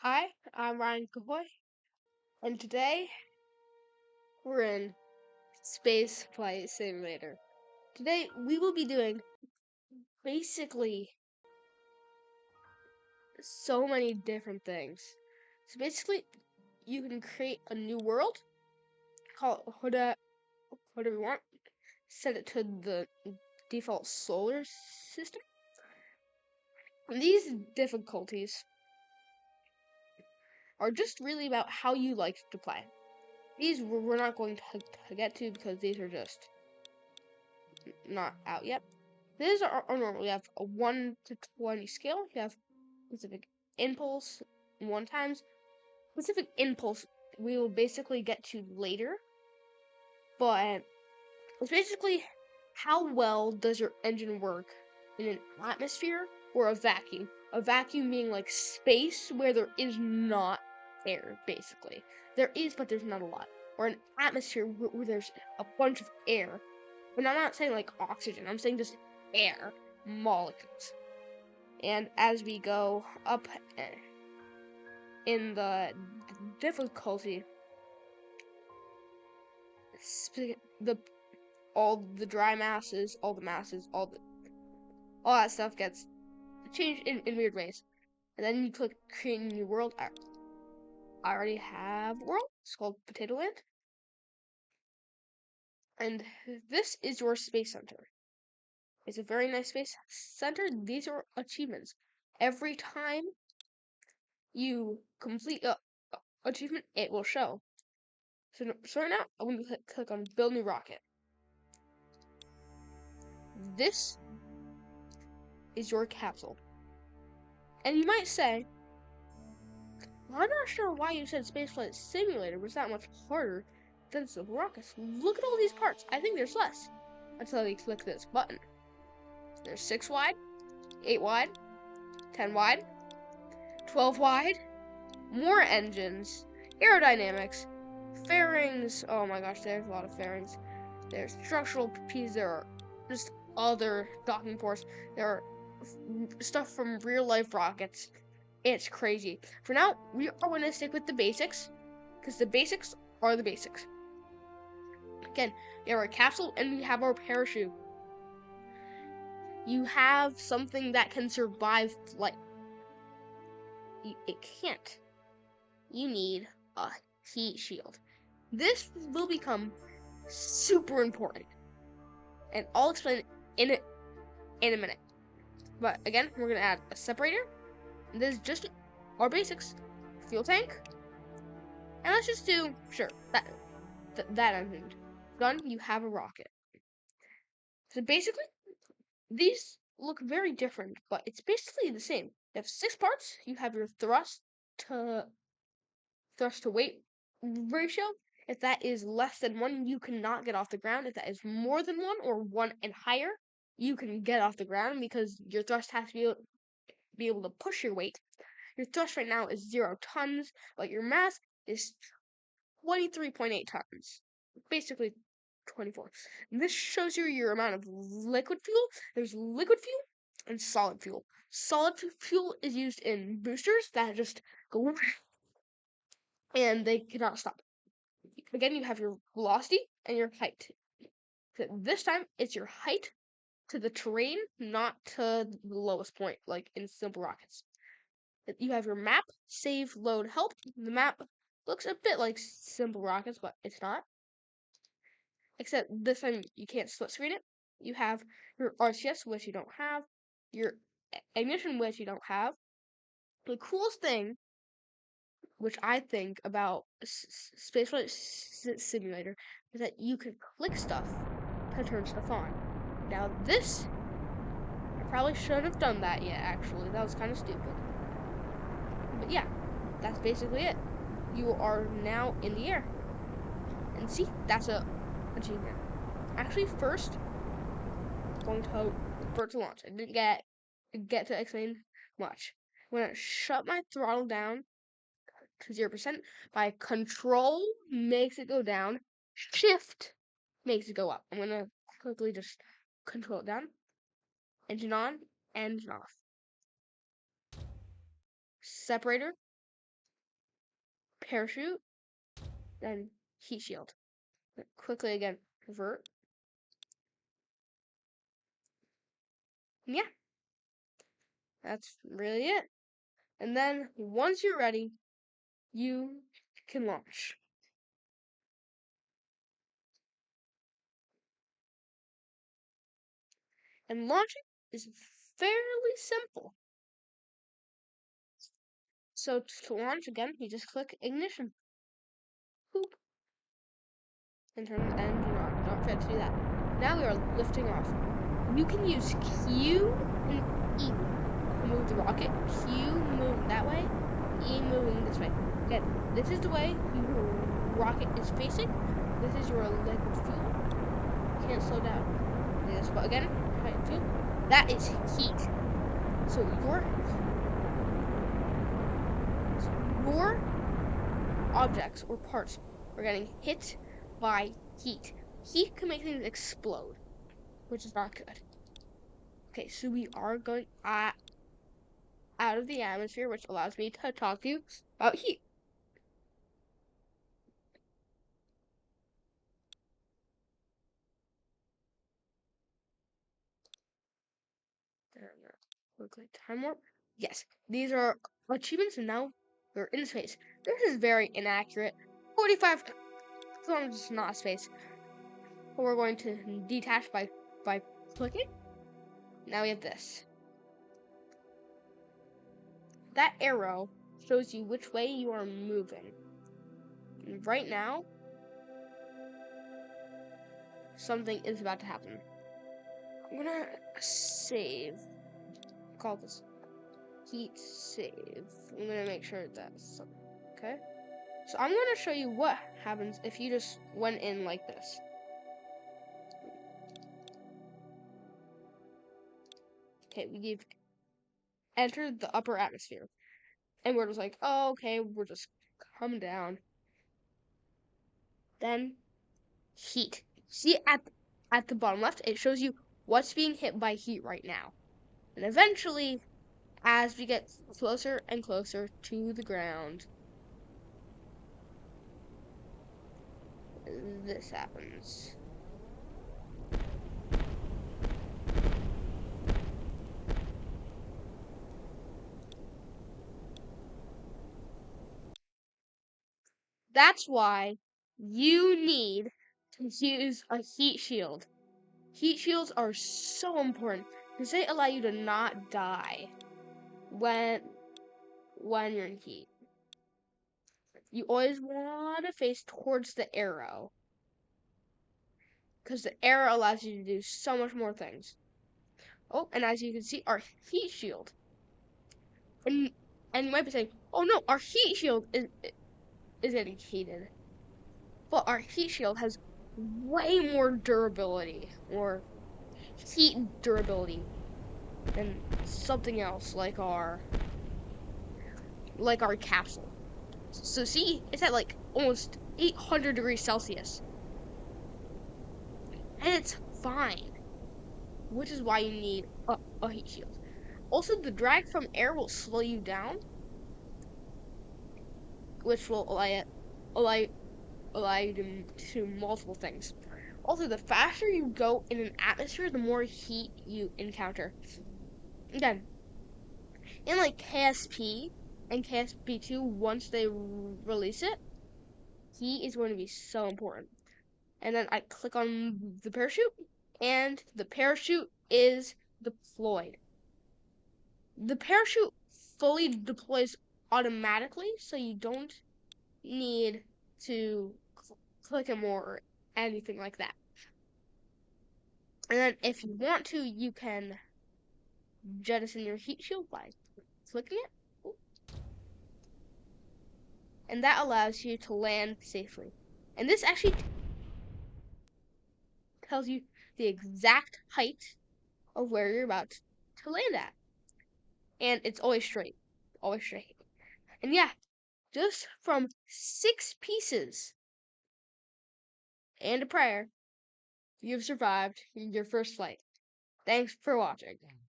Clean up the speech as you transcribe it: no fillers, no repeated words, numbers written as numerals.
Hi, I'm Ryan Cahoy, and today we're in Spaceflight Simulator. Today we will be doing basically so many different things. So basically, you can create a new world, call it whatever you want, set it to the default solar system. And these difficulties are just really about how you like to play. These we're not going to get to because these are just not out yet. These are normal. You have a 1 to 20 scale. You have specific impulse 1 times. Specific impulse we will basically get to later. But it's basically how well does your engine work in an atmosphere or a vacuum? A vacuum being like space where there is not air, basically. There is, but there's not a lot. Or an atmosphere where there's a bunch of air. And I'm not saying like oxygen, I'm saying just air, molecules. And as we go up in the difficulty, the all the dry masses, all the masses, all that stuff gets changed in weird ways. And then you click create a new world. I already have a world. It's called Potato Land. And this is your space center. It's a very nice space center. These are achievements. Every time you complete a achievement, it will show. So right now, I'm going to click on Build New Rocket. This is your capsule. And you might say, well, I'm not sure why you said Spaceflight Simulator was that much harder than Simple Rockets. Look at all these parts. I think there's less. Until you click this button. There's 6 wide, 8 wide, 10 wide, 12 wide, more engines, aerodynamics, fairings. Oh my gosh, there's a lot of fairings. There's structural pieces. There are just other docking ports. There are stuff from real life rockets. It's crazy. For now, we are going to stick with the basics, because the basics are the basics. Again, we have our capsule and we have our parachute. You have something that can survive flight. It can't. You need a heat shield. This will become super important, and I'll explain it in a minute. But again, we're gonna add a separator. This is just our basics. Fuel tank. And let's just do, sure, that engine. Done, you have a rocket. So basically, these look very different, but it's basically the same. You have 6 parts. You have your thrust to weight ratio. If that is less than 1, you cannot get off the ground. If that is more than 1 or 1 and higher, you can get off the ground because your thrust has to be able to push your weight. Your thrust right now is 0 tons, but your mass is 23.8 tons. Basically 24. And this shows you your amount of liquid fuel. There's liquid fuel and solid fuel. Solid fuel is used in boosters that just go and they cannot stop. Again, you have your velocity and your height. So this time, it's your height to the terrain, not to the lowest point, like in simple rockets. You have your map, save, load, help. The map looks a bit like simple rockets, but it's not. Except this time you can't split screen it. You have your RCS, which you don't have. Your ignition, which you don't have. The coolest thing, which I think about Spaceflight Simulator, is that you can click stuff to turn stuff on. Now this, I probably shouldn't have done that yet, actually. That was kind of stupid. But yeah, that's basically it. You are now in the air. And see, that's a achievement. Actually, first, going to vertical launch. I didn't get to explain much. When I shut my throttle down to 0%, my control makes it go down, shift makes it go up. I'm gonna quickly just control it down. Engine on, engine off. Separator, parachute, then heat shield. Quickly again, revert. Yeah, that's really it. And then once you're ready, you can launch. And launching is fairly simple. So to launch again, you just click ignition. Boop. And turn and don't forget to do that. Now we are lifting off. You can use Q and E to move the rocket. Q moving that way, E moving this way. Again, this is the way your rocket is facing. This is your liquid fuel. Can't slow down. This, but again, that is heat. So your objects or parts are getting hit by heat. Heat can make things explode, which is not good. Okay, so we are going out of the atmosphere, which allows me to talk to you about heat. Quickly, time warp. Yes, these are achievements, and now we're in space. This is very inaccurate. 45 kilometers is not space. But we're going to detach by clicking. Now we have this. That arrow shows you which way you are moving. And right now, something is about to happen. I'm gonna save. Call this heat save. I'm gonna make sure that's okay. So I'm gonna show you what happens if you just went in like this. Okay, we've entered the upper atmosphere. And we're just like, oh, okay, we're just coming down. Then heat. See at the bottom left, it shows you what's being hit by heat right now. And eventually, as we get closer and closer to the ground, this happens. That's why you need to use a heat shield. Heat shields are so important because they allow you to not die when you're in heat. You always want to face towards the arrow because the arrow allows you to do so much more things. Oh, and as you can see, our heat shield. And you might be saying, "Oh no, our heat shield is getting heated." But our heat shield has way more durability or heat durability than something else like our capsule. So see, it's at like almost 800 degrees Celsius. And it's fine, which is why you need a heat shield. Also, the drag from air will slow you down, which will allow you to do multiple things. Also, the faster you go in an atmosphere, the more heat you encounter. Again, in like KSP and KSP2, once they release it, heat is going to be so important. And then I click on the parachute, and the parachute is deployed. The parachute fully deploys automatically, so you don't need to click it more or anything like that. And then if you want to, you can jettison your heat shield by clicking it. And that allows you to land safely. And this actually tells you the exact height of where you're about to land at. And it's always straight. Always straight. And yeah, just from 6 pieces and a prayer, you've survived your first flight. Thanks for watching.